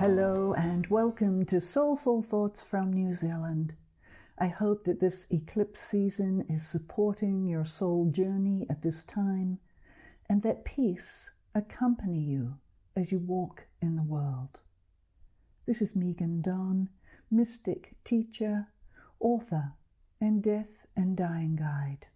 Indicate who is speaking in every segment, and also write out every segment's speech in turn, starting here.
Speaker 1: Hello and welcome to Soulful Thoughts from New Zealand. I hope that this eclipse season is supporting your soul journey at this time and that peace accompany you as you walk in the world. This is Meghan, mystic teacher, author, and death and dying guide.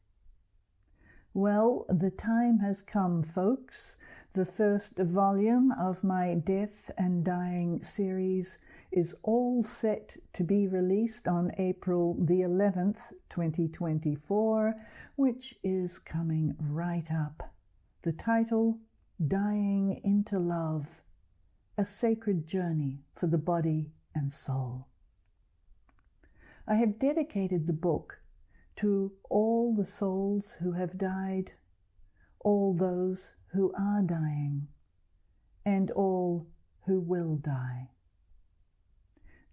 Speaker 1: Well, the time has come, folks. The first volume of my Death and Dying series is all set to be released on April the 11th, 2024, which is coming right up. The title, Dying into Love, a Sacred Journey for the Body and Soul. I have dedicated the book to all the souls who have died, all those who are dying, and all who will die.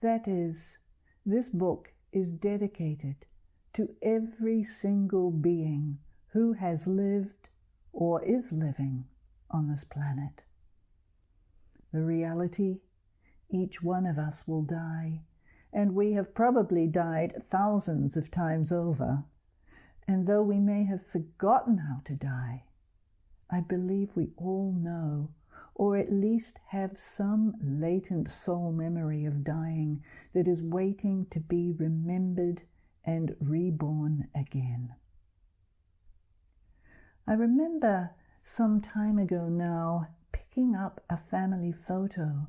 Speaker 1: That is, this book is dedicated to every single being who has lived or is living on this planet. The reality, each one of us will die, and we have probably died thousands of times over. And though we may have forgotten how to die, I believe we all know, or at least have some latent soul memory of dying that is waiting to be remembered and reborn again. I remember some time ago now picking up a family photo,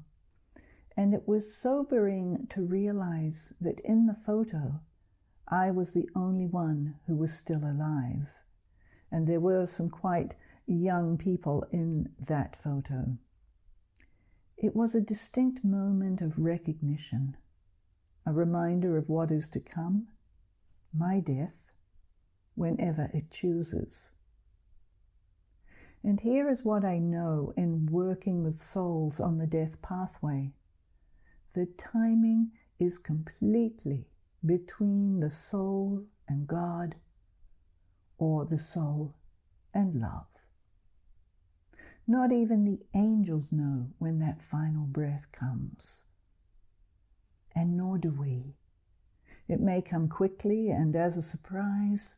Speaker 1: and it was sobering to realize that in the photo I was the only one who was still alive, and there were some quite young people in that photo. It was a distinct moment of recognition, a reminder of what is to come, my death, whenever it chooses. And here is what I know in working with souls on the death pathway. The timing is completely between the soul and God, or the soul and love. Not even the angels know when that final breath comes, and nor do we. It may come quickly and as a surprise,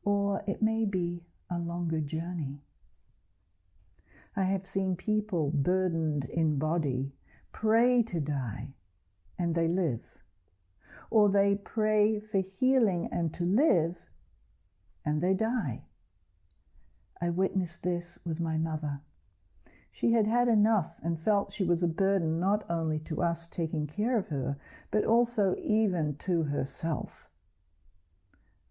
Speaker 1: or it may be a longer journey. I have seen people burdened in body pray to die, and they live. Or they pray for healing and to live, and they die. I witnessed this with my mother. She had had enough and felt she was a burden not only to us taking care of her, but also even to herself.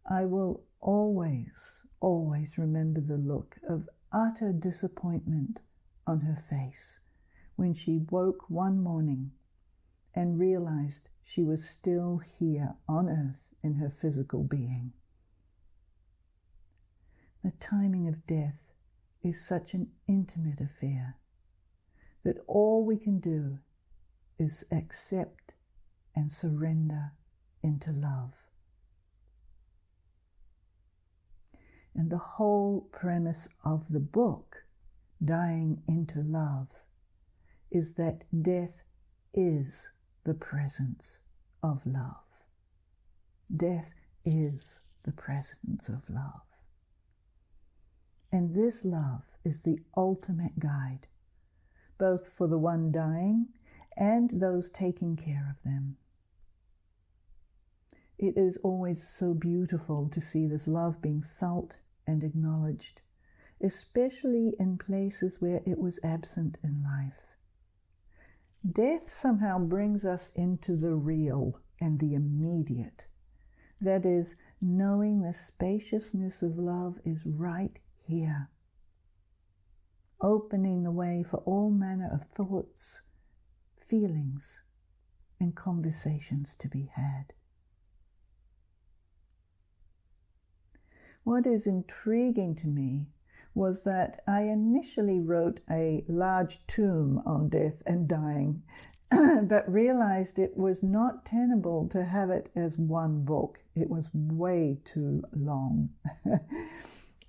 Speaker 1: I will always, always remember the look of utter disappointment on her face when she woke one morning and realized she was still here on earth in her physical being. The timing of death is such an intimate affair that all we can do is accept and surrender into love. And the whole premise of the book, Dying into Love, is that death is the presence of love. Death is the presence of love. And this love is the ultimate guide, both for the one dying and those taking care of them. It is always so beautiful to see this love being felt and acknowledged, especially in places where it was absent in life. Death somehow brings us into the real and the immediate. That is, knowing the spaciousness of love is right here, opening the way for all manner of thoughts, feelings, and conversations to be had. What is intriguing to me was that I initially wrote a large tome on death and dying, but realized it was not tenable to have it as one book. It was way too long.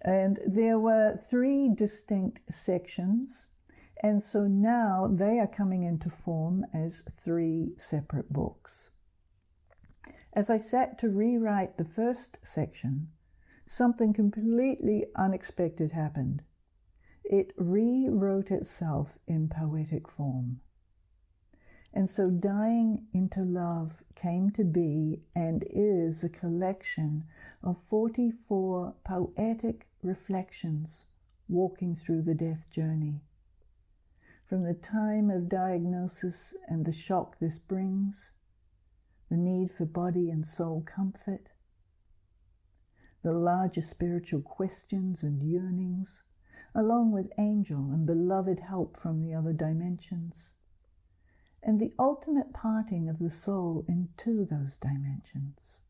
Speaker 1: And there were 3 distinct sections, And so now they are coming into form as 3 separate books. As I sat to rewrite the first section, something completely unexpected happened. It rewrote itself in poetic form. And so Dying into Love came to be and is a collection of 44 poetic reflections walking through the death journey. From the time of diagnosis and the shock this brings, the need for body and soul comfort, the larger spiritual questions and yearnings, along with angel and beloved help from the other dimensions, and the ultimate parting of the soul into those dimensions.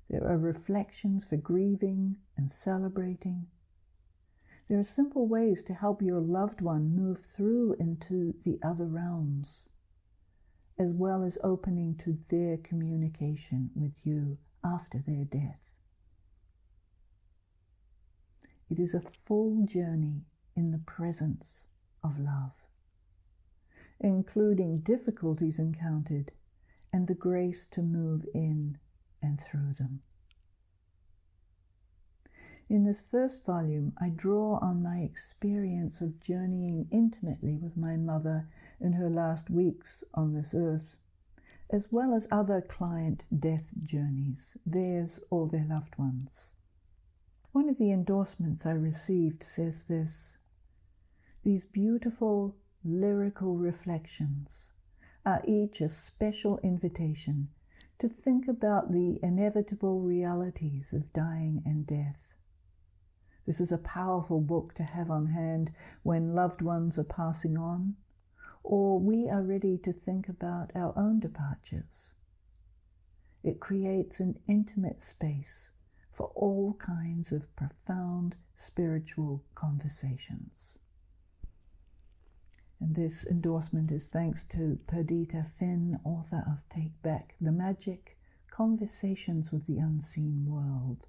Speaker 1: There are reflections for grieving and celebrating. There are simple ways to help your loved one move through into the other realms, as well as opening to their communication with you after their death. It is a full journey in the presence of love, including difficulties encountered and the grace to move in and through them. In this first volume, I draw on my experience of journeying intimately with my mother in her last weeks on this earth, as well as other client death journeys, theirs or their loved ones. One of the endorsements I received says this: "These beautiful lyrical reflections are each a special invitation to think about the inevitable realities of dying and death. This is a powerful book to have on hand when loved ones are passing on, or we are ready to think about our own departures. It creates an intimate space for all kinds of profound spiritual conversations." And this endorsement is thanks to Perdita Finn, author of Take Back the Magic, Conversations with the Unseen World.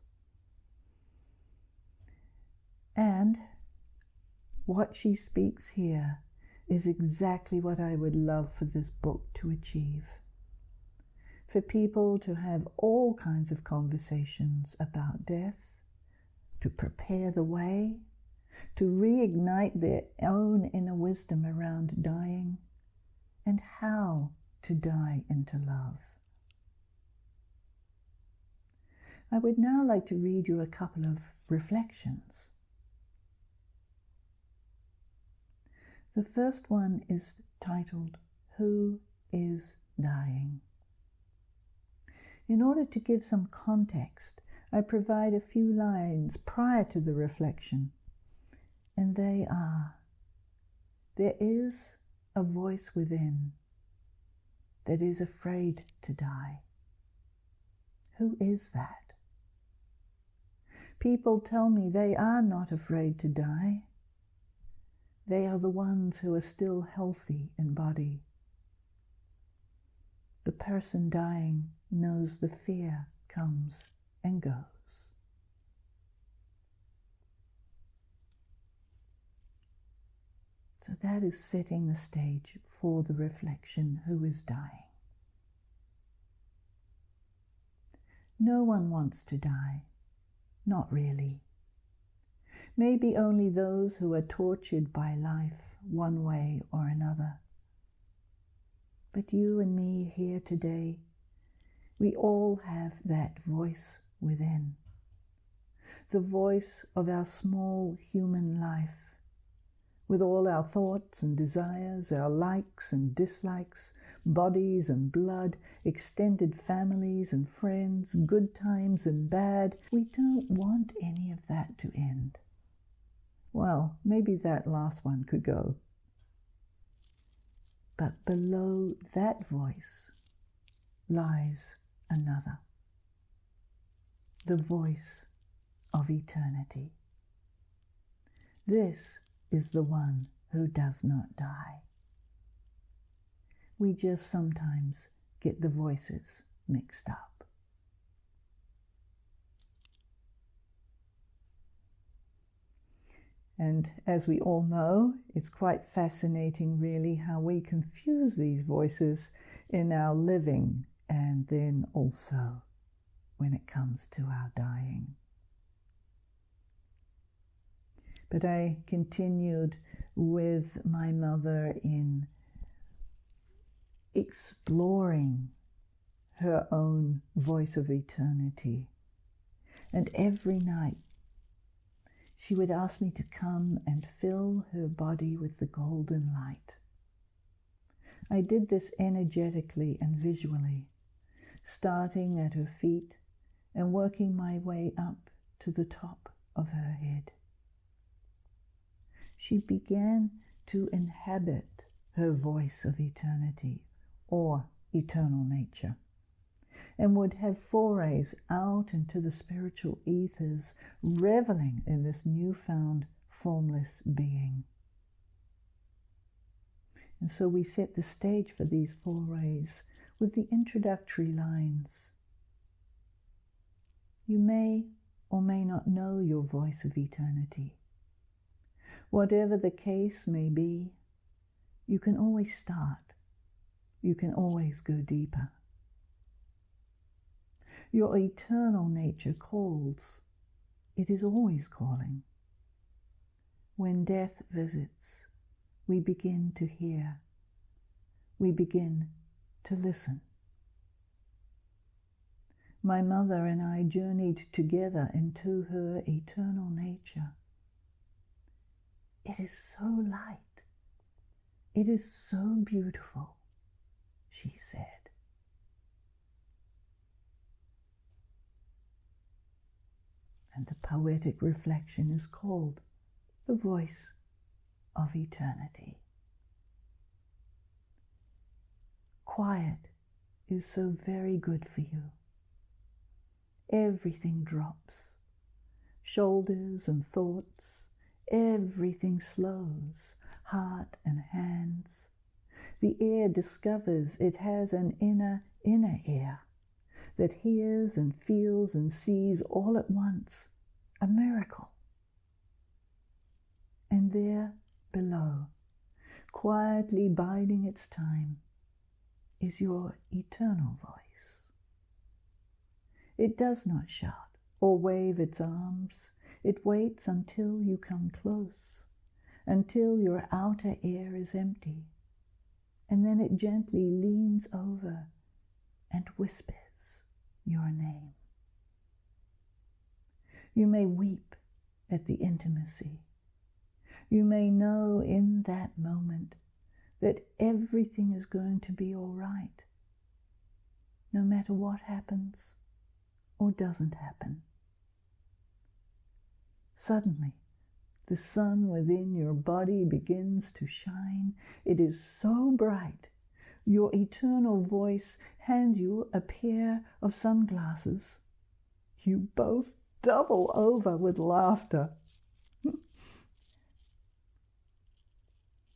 Speaker 1: And what she speaks here is exactly what I would love for this book to achieve. For people to have all kinds of conversations about death, to prepare the way, to reignite their own inner wisdom around dying and how to die into love. I would now like to read you a couple of reflections. The first one is titled, "Who is Dying?" In order to give some context, I provide a few lines prior to the reflection, and they are: there is a voice within that is afraid to die. Who is that? People tell me they are not afraid to die. They are the ones who are still healthy in body. The person dying knows the fear comes and goes. So that is setting the stage for the reflection, who is dying? No one wants to die, not really. Maybe only those who are tortured by life one way or another. But you and me here today, we all have that voice within. The voice of our small human life, with all our thoughts and desires, our likes and dislikes, bodies and blood, extended families and friends, good times and bad. We don't want any of that to end. Well, maybe that last one could go. But below that voice lies another, the voice of eternity. This is the one who does not die. We just sometimes get the voices mixed up. And as we all know, it's quite fascinating really how we confuse these voices in our living and then also when it comes to our dying. But I continued with my mother in exploring her own voice of eternity. And every night she would ask me to come and fill her body with the golden light. I did this energetically and visually, starting at her feet and working my way up to the top of her head. She began to inhabit her voice of eternity, or eternal nature, and would have forays out into the spiritual ethers, reveling in this newfound formless being. And so we set the stage for these forays with the introductory lines. You may or may not know your voice of eternity. Whatever the case may be, you can always start. You can always go deeper. Your eternal nature calls. It is always calling. When death visits, we begin to hear. We begin to listen. My mother and I journeyed together into her eternal nature. It is so light. It is so beautiful, she said. And the poetic reflection is called the voice of eternity. Quiet is so very good for you. Everything drops. Shoulders and thoughts, everything slows, heart and hands. The ear discovers it has an inner ear that hears and feels and sees all at once, a miracle. And there below, quietly biding its time, is your eternal voice. It does not shout or wave its arms. It waits until you come close, until your outer ear is empty, and then it gently leans over and whispers your name. You may weep at the intimacy. You may know in that moment that everything is going to be all right, no matter what happens or doesn't happen. Suddenly, the sun within your body begins to shine. It is so bright. Your eternal voice hands you a pair of sunglasses. You both double over with laughter.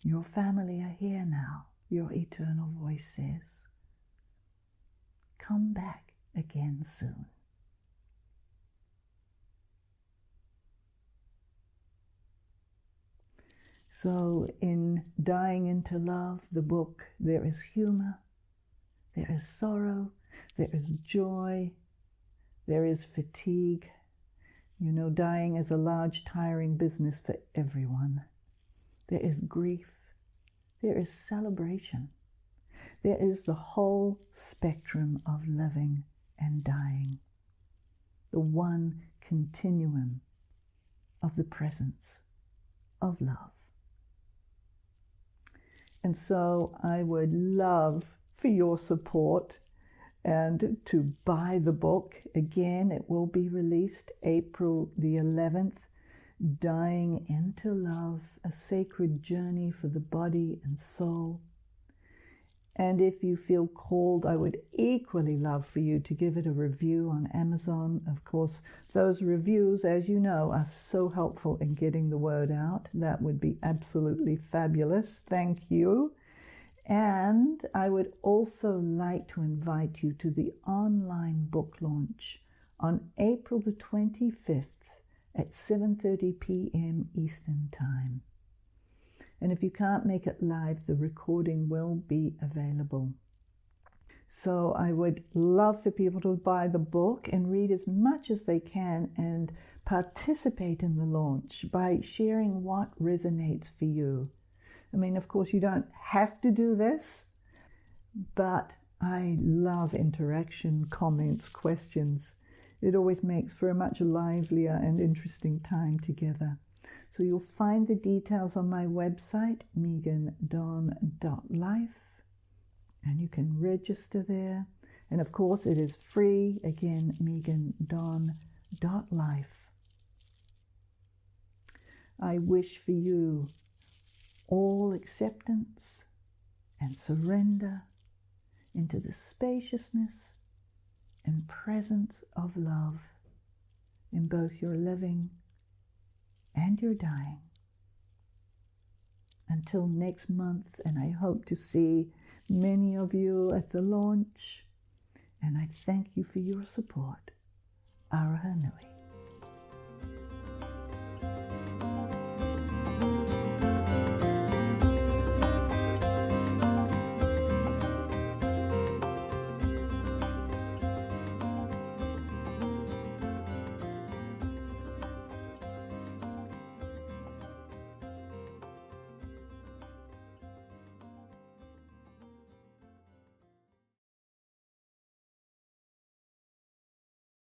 Speaker 1: Your family are here now, your eternal voice says. Come back again soon. So in Dying into Love, the book, there is humor, there is sorrow, there is joy, there is fatigue. You know, dying is a large, tiring business for everyone. There is grief, there is celebration. There is the whole spectrum of living and dying, the one continuum of the presence of love. And so I would love for your support and to buy the book. Again, it will be released April the 11th, Dying into Love, a sacred journey for the body and soul. And if you feel called, I would equally love for you to give it a review on Amazon. Of course, those reviews, as you know, are so helpful in getting the word out. That would be absolutely fabulous. Thank you. And I would also like to invite you to the online book launch on April the 25th at 7:30 p.m. Eastern Time. And if you can't make it live, the recording will be available. So I would love for people to buy the book and read as much as they can and participate in the launch by sharing what resonates for you. I mean, of course, you don't have to do this, but I love interaction, comments, questions. It always makes for a much livelier and interesting time together. So you'll find the details on my website, meghan.life, and you can register there. And of course, it is free. Again, meghan.life. I wish for you all acceptance and surrender into the spaciousness and presence of love in both your living and your dying. Until next month, and I hope to see many of you at the launch, and I thank you for your support. Aarn.